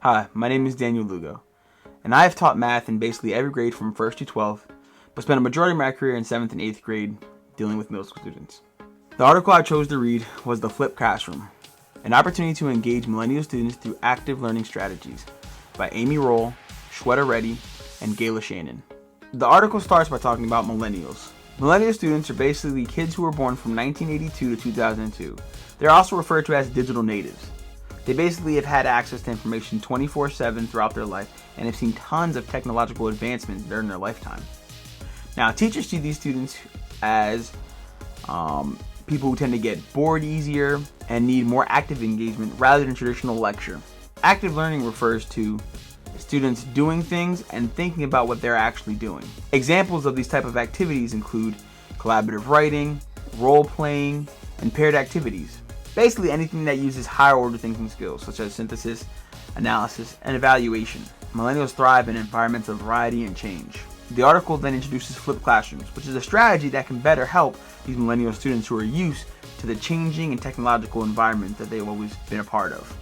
Hi, my name is Daniel Lugo, and I have taught math in basically every grade from 1st to 12th, but spent a majority of my career in 7th and 8th grade dealing with middle school students. The article I chose to read was The Flipped Classroom, an opportunity to engage millennial students through active learning strategies by Amy Roll, Shweta Reddy, and Gayla Shannon. The article starts by talking about millennials. Millennial students are basically kids who were born from 1982 to 2002. They're also referred to as digital natives. They basically have had access to information 24/7 throughout their life and have seen tons of technological advancements during their lifetime. Now, teachers see these students as people who tend to get bored easier and need more active engagement rather than traditional lecture. Active learning refers to students doing things and thinking about what they're actually doing. Examples of these type of activities include collaborative writing, role-playing, and paired activities. Basically anything that uses higher order thinking skills such as synthesis, analysis, and evaluation. Millennials thrive in environments of variety and change. The article then introduces flipped classrooms, which is a strategy that can better help these millennial students who are used to the changing and technological environment that they've always been a part of.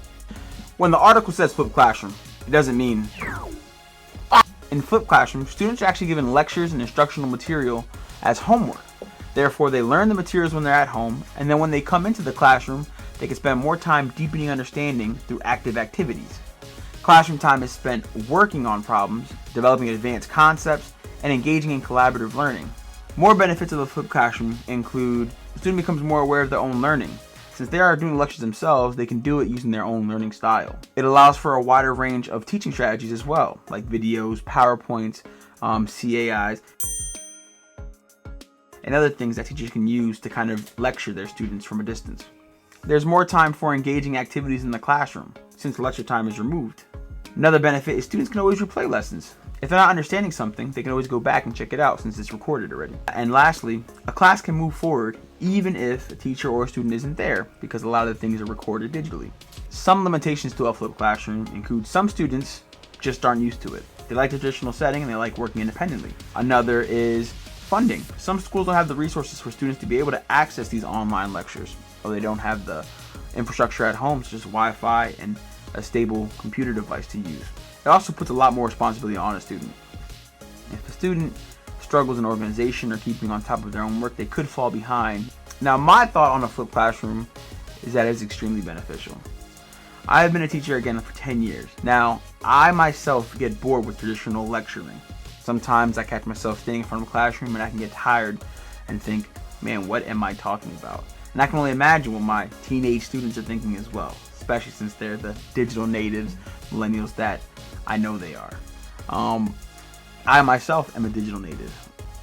When the article says flipped classroom, it doesn't mean. In flipped classroom, students are actually given lectures and instructional material as homework. Therefore, they learn the materials when they're at home, and then when they come into the classroom, they can spend more time deepening understanding through active activities. Classroom time is spent working on problems, developing advanced concepts, and engaging in collaborative learning. More benefits of the flipped classroom include the student becomes more aware of their own learning. Since they are doing lectures themselves, they can do it using their own learning style. It allows for a wider range of teaching strategies as well, like videos, PowerPoints, CAIs, and other things that teachers can use to kind of lecture their students from a distance. There's more time for engaging activities in the classroom, since lecture time is removed. Another benefit is students can always replay lessons. If they're not understanding something, they can always go back and check it out since it's recorded already. And lastly, a class can move forward even if a teacher or a student isn't there, because a lot of the things are recorded digitally. Some limitations to a flipped classroom include some students just aren't used to it. They like the traditional setting and they like working independently. Another is funding. Some schools don't have the resources for students to be able to access these online lectures, or they don't have the infrastructure at home, such as Wi-Fi and a stable computer device to use. It also puts a lot more responsibility on a student. If a student struggles in organization or keeping on top of their own work, they could fall behind. Now, my thought on a flipped classroom is that it's extremely beneficial. I have been a teacher again for 10 years. Now, I myself get bored with traditional lecturing. Sometimes I catch myself standing in front of a classroom and I can get tired and think, man, what am I talking about? And I can only imagine what my teenage students are thinking as well, especially since they're the digital natives, millennials that I know they are. I myself am a digital native.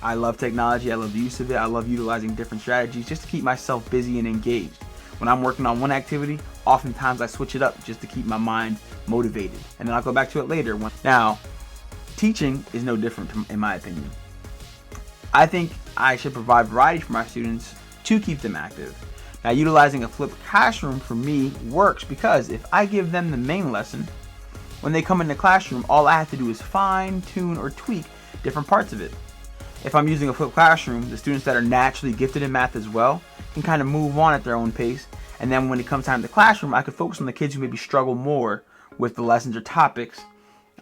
I love technology, I love the use of it, I love utilizing different strategies just to keep myself busy and engaged. When I'm working on one activity, oftentimes I switch it up just to keep my mind motivated, and then I'll go back to it later. Now, teaching is no different in my opinion. I think I should provide variety for my students to keep them active. Now, utilizing a flipped classroom for me works because if I give them the main lesson, when they come in the classroom, all I have to do is fine tune or tweak different parts of it. If I'm using a flipped classroom, the students that are naturally gifted in math as well can kind of move on at their own pace. And then when it comes time to the classroom, I could focus on the kids who maybe struggle more with the lessons or topics.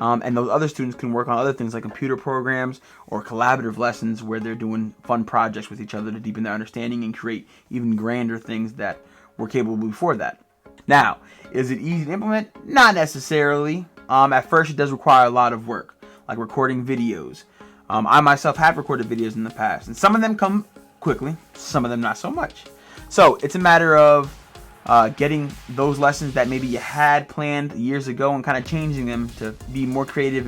And those other students can work on other things like computer programs or collaborative lessons where they're doing fun projects with each other to deepen their understanding and create even grander things that were capable before that. Now, is it easy to implement? Not necessarily. At first, it does require a lot of work, like recording videos. I myself have recorded videos in the past, and some of them come quickly, some of them not so much. So it's a matter of getting those lessons that maybe you had planned years ago and kind of changing them to be more creative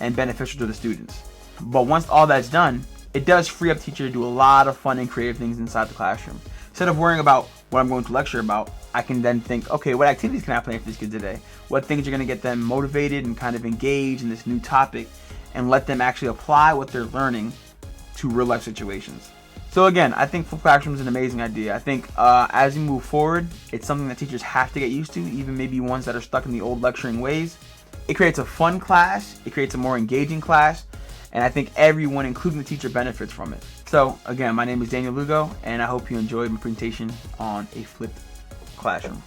and beneficial to the students. But once all that's done, it does free up teachers to do a lot of fun and creative things inside the classroom. Instead of worrying about what I'm going to lecture about, I can then think, okay, what activities can I plan for these kids today? What things are going to get them motivated and kind of engaged in this new topic, and let them actually apply what they're learning to real life situations. So again, I think flipped classroom is an amazing idea. I think as we move forward, it's something that teachers have to get used to, even maybe ones that are stuck in the old lecturing ways. It creates a fun class, it creates a more engaging class, and I think everyone, including the teacher, benefits from it. So again, my name is Daniel Lugo, and I hope you enjoyed my presentation on a flipped classroom.